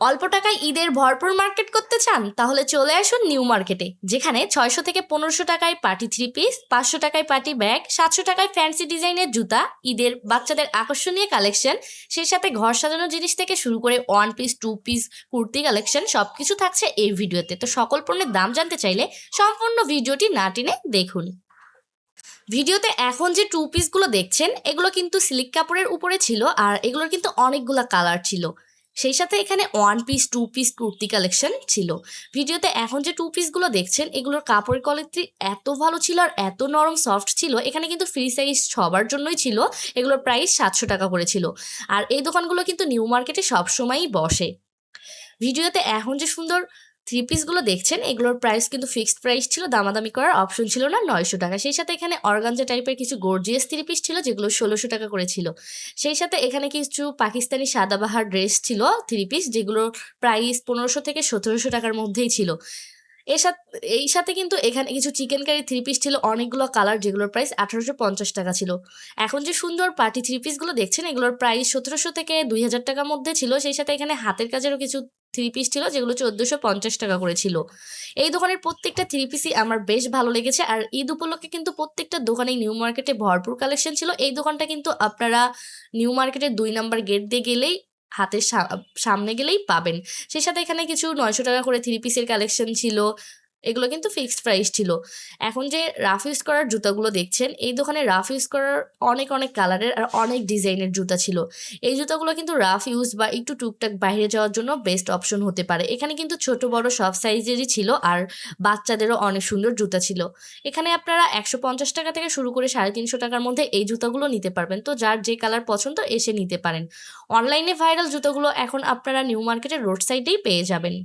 অল্প টাকায় ঈদের ভরপুর মার্কেট করতে চান? তাহলে চলে আসুন নিউ মার্কেটে, যেখানে 600 থেকে 1500 টাকায় পার্টি 3 পিস, 500 টাকায় পার্টি ব্যাগ, 700 টাকায় ফ্যান্সি ডিজাইনের জুতা, ঈদের বাচ্চাদের আকর্ষণীয় কালেকশন, সেই সাথে ঘর সাজানোর জিনিস থেকে শুরু করে 1 পিস 2 পিস কুর্তি কালেকশন সবকিছু থাকছে এই ভিডিওতে। তো সকল পণ্যের দাম জানতে চাইলে সম্পূর্ণ ভিডিওটি না টেনে দেখুন। ভিডিওতে এখন যে 2 পিসগুলো দেখছেন এগুলো কিন্তু সিল্ক কাপড়ের উপরে ছিল, আর এগুলোর কিন্তু অনেকগুলো কালার ছিল। সেই সাথে এখানে 1 পিস 2 পিস কুর্তি কালেকশন ছিল। ভিডিওতে এখন যে 2 পিসগুলো দেখছেন এগুলোর কাপড়ের কোয়ালিটি এত ভালো ছিল আর এত নরম সফট ছিল। এখানে কিন্তু ফ্রি সাইজ সবার জন্যই ছিল। এগুলোর প্রাইস 700 টাকা করে ছিল। আর এই দোকানগুলো কিন্তু নিউ মার্কেটে সবসময়ই বসে। ভিডিওতে এখন যে সুন্দর 3 পিসগুলো দেখছেন এগুলোর প্রাইস কিন্তু ফিক্সড প্রাইস ছিল, দামাদামি করার অপশন ছিল না, 900 টাকা। সেই সাথে এখানে অর্গানজা টাইপের কিছু গর্জিয়াস 3 পিস ছিল যেগুলো 1600 টাকা করে ছিল। সেই সাথে এখানে কিছু পাকিস্তানি সাদাবাহার ড্রেস ছিল 3 পিস, যেগুলোর প্রাইস 1500 থেকে 1700 টাকার মধ্যেই ছিল। এই সাথে কিন্তু এখানে কিছু চিকেন কারি 3 পিস ছিল, অনেকগুলো কালার, যেগুলোর প্রাইস 1850 টাকা ছিল। এখন যে সুন্দর পার্টি 3 পিসগুলো দেখছেন এগুলোর প্রাইস 1700 থেকে 2000 টাকার মধ্যে ছিল। সেই সাথে এখানে হাতের কাজেরও কিছু 3 পিস ছিল যেগুলো 1450 টাকা করে ছিল। এই দোকানের প্রত্যেকটা 3 পিসই আমার বেশ ভালো লেগেছে। আর ঈদ উপলক্ষে কিন্তু প্রত্যেকটা দোকানেই নিউ মার্কেটে ভরপুর কালেকশন ছিল। এই দোকানটা কিন্তু আপনারা নিউ মার্কেটের 2 নম্বর গেট দিয়ে গেলেই হাতের সামনে গেলেই পাবেন। সেই সাথে এখানে কিছু 900 টাকা করে 3 পিসের কালেকশন ছিল। এগুলো কিন্তু ফিক্সড প্রাইস ছিল। এখন যে রাফ ইউজ করার জুতাগুলো দেখছেন এই দোকানে রাফ ইউজ করার অনেক অনেক কালারের আর অনেক ডিজাইনের জুতা ছিল। এই জুতাগুলো কিন্তু রাফ ইউজ বা একটু টুকটাক বাইরে যাওয়ার জন্য বেস্ট অপশন হতে পারে। এখানে কিন্তু ছোট বড় সব সাইজেরই ছিল, আর বাচ্চাদেরও অনেক সুন্দর জুতা ছিল। এখানে আপনারা 150 টাকা থেকে শুরু করে 350 টাকার মধ্যে এই জুতাগুলো নিতে পারবেন। তো যার যে কালার পছন্দ এসে নিতে পারেন। অনলাইনে ভাইরাল জুতোগুলো এখন আপনারা নিউ মার্কেটের রোড সাইডেই পেয়ে যাবেন।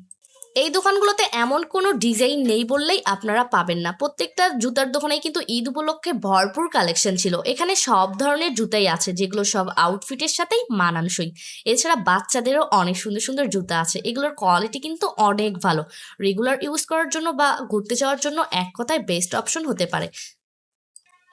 এই দোকানগুলোতে এমন কোনো ডিজাইন নেই বললেই আপনারা পাবেন না। প্রত্যেকটা জুতার দোকানেই কিন্তু ঈদ উপলক্ষে ভরপুর কালেকশন ছিল। এখানে সব ধরনের জুতাই আছে, যেগুলো সব আউটফিটের সাথেই মানানসই। এছাড়া বাচ্চাদেরও অনেক সুন্দর সুন্দর জুতা আছে। এগুলোর কোয়ালিটি কিন্তু অনেক ভালো। রেগুলার ইউজ করার জন্য বা ঘুরতে যাওয়ার জন্য এক কথায় বেস্ট অপশন হতে পারে।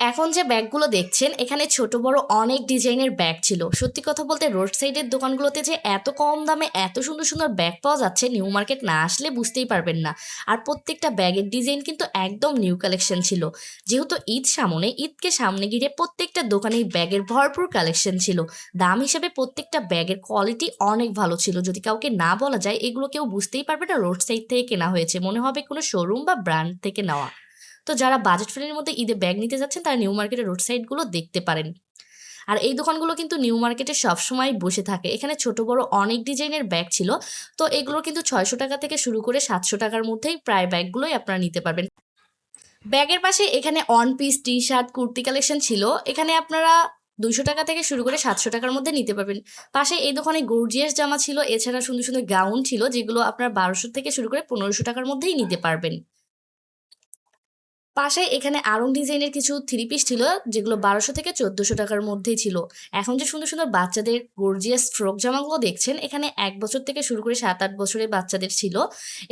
এখন যে ব্যাগগুলো দেখছেন এখানে ছোট বড় অনেক ডিজাইনের ব্যাগ ছিল। সত্যি কথা বলতে রোড সাইডের দোকানগুলোতে যে এত কম দামে এত সুন্দর সুন্দর ব্যাগ পাওয়া যাচ্ছে নিউ মার্কেট না আসলে বুঝতেই পারবেন না। আর প্রত্যেকটা ব্যাগের ডিজাইন কিন্তু একদম নিউ কালেকশন ছিল। যেহেতু ঈদ সামনে, ঈদকে সামনে ঘিরে প্রত্যেকটা দোকানেই ব্যাগের ভরপুর কালেকশন ছিল। দাম হিসেবে প্রত্যেকটা ব্যাগের কোয়ালিটি অনেক ভালো ছিল। যদি কাউকে না বলা যায় এগুলো কেউ বুঝতেই পারবে না রোড সাইড থেকে কেনা হয়েছে, মনে হবে কোনো শোরুম বা ব্র্যান্ড থেকে নেওয়া। তো যারা বাজেট ফ্রেন্ডের মধ্যে ঈদে ব্যাগ নিতে যাচ্ছেন তারা নিউ মার্কেটের রোড সাইডগুলো দেখতে পারেন। আর এই দোকানগুলো কিন্তু নিউ মার্কেটে সবসময় বসে থাকে। এখানে ছোট বড় অনেক ডিজাইনের ব্যাগ ছিল। তো এগুলো কিন্তু 600 টাকা থেকে শুরু করে 700 টাকার মধ্যেই প্রায় ব্যাগগুলোই আপনারা নিতে পারবেন। ব্যাগের পাশে এখানে 1 piece T shirt kurti collection ছিল। এখানে আপনারা 200 টাকা থেকে শুরু করে 700 টাকার মধ্যে নিতে পারবেন। পাশে এই দোকানে গর্জিয়াস জামা ছিল, এছাড়া সুন্দর সুন্দর গাউন ছিল যেগুলো আপনারা 1200 থেকে শুরু করে 1500 টাকার মধ্যেই নিতে পারবেন। পাশে এখানে আড়ং ডিজাইনের কিছু 3 পিস ছিল যেগুলো 1200 থেকে 1400 টাকার মধ্যেই ছিল। এখন যে সুন্দর সুন্দর বাচ্চাদের গর্জিয়াস ফ্রক জামাগুলো দেখছেন এখানে 1 বছর থেকে শুরু করে 7-8 বছরের বাচ্চাদের ছিল।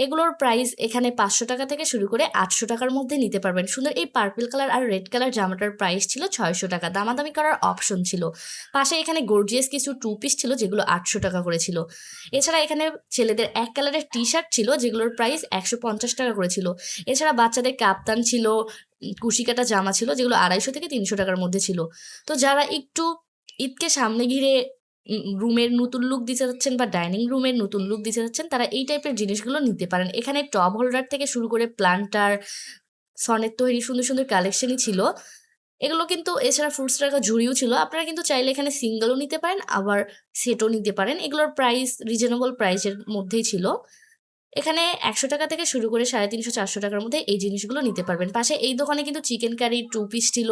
এগুলোর প্রাইস এখানে 500 টাকা থেকে শুরু করে 800 টাকার মধ্যে নিতে পারবেন। সুন্দর এই পার্পল কালার আর রেড কালার জামাটার প্রাইস ছিল 600 টাকা, দামাদামি করার অপশন ছিল। পাশে এখানে গর্জিয়াস কিছু 2 পিস ছিল যেগুলো 800 টাকা করে ছিল। এছাড়া এখানে ছেলেদের এক কালারের টি শার্ট ছিল যেগুলোর প্রাইস 150 টাকা করে ছিল। এছাড়া বাচ্চাদের কাপ্তান ছিল, কুশি কাটা জামা ছিল যেগুলো 250 থেকে 300 টাকার মধ্যে ছিল। তো যারা একটু ঈদকে সামনে ঘিরে রুমের নতুন লুক দিতে যাচ্ছেন বা ডাইনিং রুমের নতুন লুক দিতে যাচ্ছেন তারা এই টাইপের জিনিসগুলো নিতে পারেন। এখানে টব হোল্ডার থেকে শুরু করে প্লান্টার, সনের তৈরি সুন্দর সুন্দর কালেকশনই ছিল। এগুলো কিন্তু এছাড়া ফ্রুটস রাখা ঝুড়িও ছিল। আপনারা কিন্তু চাইলে এখানে সিঙ্গেলও নিতে পারেন আবার সেটও নিতে পারেন। এগুলোর প্রাইস রিজনেবল প্রাইসের মধ্যেই ছিল। এখানে 100 টাকা থেকে শুরু করে 350-400 টাকার মধ্যে এই জিনিসগুলো নিতে পারবেন। পাশে এই দোকানে কিন্তু চিকেন কারি 2 পিস ছিল,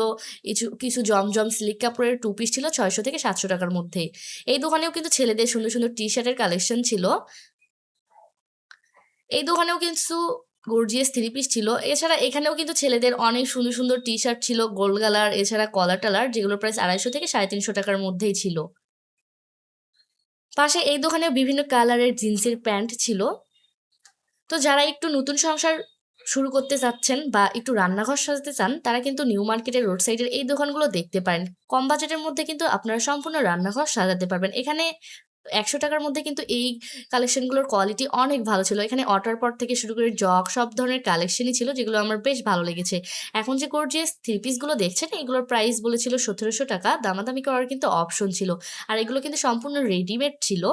কিছু জমজম সিল্ক কাপড়ের 2 পিস ছিল 600 থেকে 700 টাকার মধ্যেই। এই দোকানেও কিন্তু ছেলেদের সুন্দর সুন্দর টি শার্টের কালেকশন ছিল। এই দোকানেও কিছু গর্জিয়াস 3 পিস ছিল। এছাড়া এখানেও কিন্তু ছেলেদের অনেক সুন্দর সুন্দর টি শার্ট ছিল গোল্ড কালার, এছাড়া কলার টালার, যেগুলোর প্রাইস 250 থেকে 350 টাকার মধ্যেই ছিল। পাশে এই দোকানেও বিভিন্ন কালারের জিন্সের প্যান্ট ছিল। তো যারা একটু নতুন সংসার শুরু করতে চাচ্ছেন বা একটু রান্নাঘর সাজাতে চান তারা কিন্তু নিউ মার্কেটের রোড সাইডের এই দোকানগুলো দেখতে পারেন। কম বাজেটের মধ্যে কিন্তু আপনারা সম্পূর্ণ রান্নাঘর সাজাতে পারবেন। এখানে ৳১০০ মধ্যে কিন্তু এই কালেকশনগুলোর কোয়ালিটি অনেক ভালো ছিল। এখানে ওয়াটার পট থেকে শুরু করে জগ সব ধরনের কালেকশনই ছিল, যেগুলো আমার বেশ ভালো লেগেছে। এখন যে গর্জিয়াস থ্রি পিসগুলো দেখছেন, এগুলোর প্রাইস বলেছিল ৳১৭০০। দামাদামি করার কিন্তু অপশন ছিল। আর এগুলো কিন্তু সম্পূর্ণ রেডিমেড ছিল।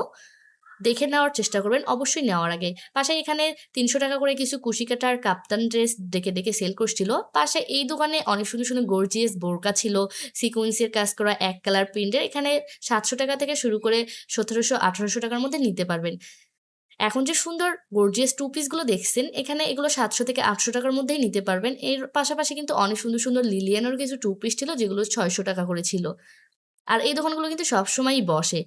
দেখে নেওয়ার চেষ্টা করবেন অবশ্যই নেওয়ার আগে। পাশে এখানে ৳৩০০ করে কিছু কুশি কাটার কাপ্তান ড্রেস ডেকে সেল করছিল। পাশে এই দোকানে অনেক সুন্দর গর্জিয়াস বোরকা ছিল, সিকোয়েন্সের কাজ করা এক কালার প্রিন্টের। এখানে ৳৭০০ থেকে শুরু করে ৳১৭০০-১৮০০ মধ্যে নিতে পারবেন। এখন যে সুন্দর গর্জিয়াস টু পিসগুলো দেখছেন, এখানে এগুলো ৳৭০০-৮০০ মধ্যেই নিতে পারবেন। এর পাশাপাশি কিন্তু অনেক সুন্দর লিলিয়ানের কিছু টু পিস ছিল, যেগুলো ৳৬০০ করে ছিল। আর এই দোকানগুলো কিন্তু সবসময়ই বসে।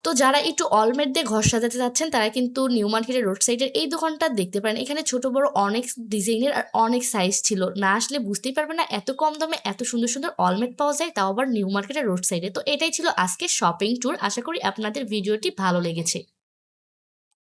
তো যারা একটু অলমেট দিয়ে ঘর সাজাতে চাচ্ছেন, তারা কিন্তু নিউ মার্কেটের রোড সাইডের এই দোকানটা দেখতে পারেন। এখানে ছোট বড় অনেক ডিজাইনের আর অনেক সাইজ ছিল। না আসলে বুঝতেই পারবেন না এত কম দামে এত সুন্দর অলমেট পাওয়া যায়, তাও আবার নিউ মার্কেটের রোড সাইডে। তো এটাই ছিল আজকের শপিং ট্যুর। আশা করি আপনাদের ভিডিওটি ভালো লেগেছে।